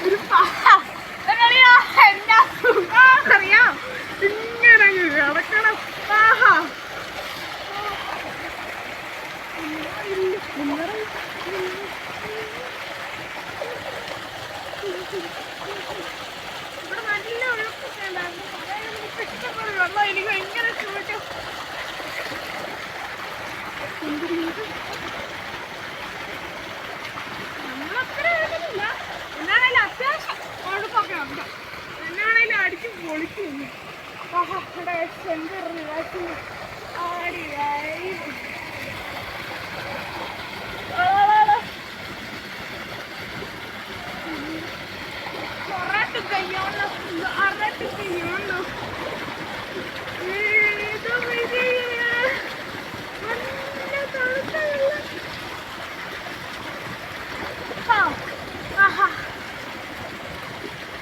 ഒരു എന്താ അറിയാം ഇങ്ങനെ കിടക്കണം. ആഹാ ഇവിടെ നല്ല ഒഴുക്കൊക്കെ ഉണ്ടായിരുന്നു. ഇഷ്ടപ്പെടും വെള്ളം. എനിക്ക് ഭയങ്കര ഇഷ്ടപ്പെട്ടു. നമ്മളത്ര എഴുതുന്നില്ല, എന്നാണേലും അത്യാവശ്യം ഒഴുക്കൊക്കെ ഉണ്ട്. എന്നാണേലും അടിച്ച് പൊളിക്കുന്നു. ഇവിടെ centre റിവാസിന് ആടിയായി Arrête de gagner, arrête de gagner.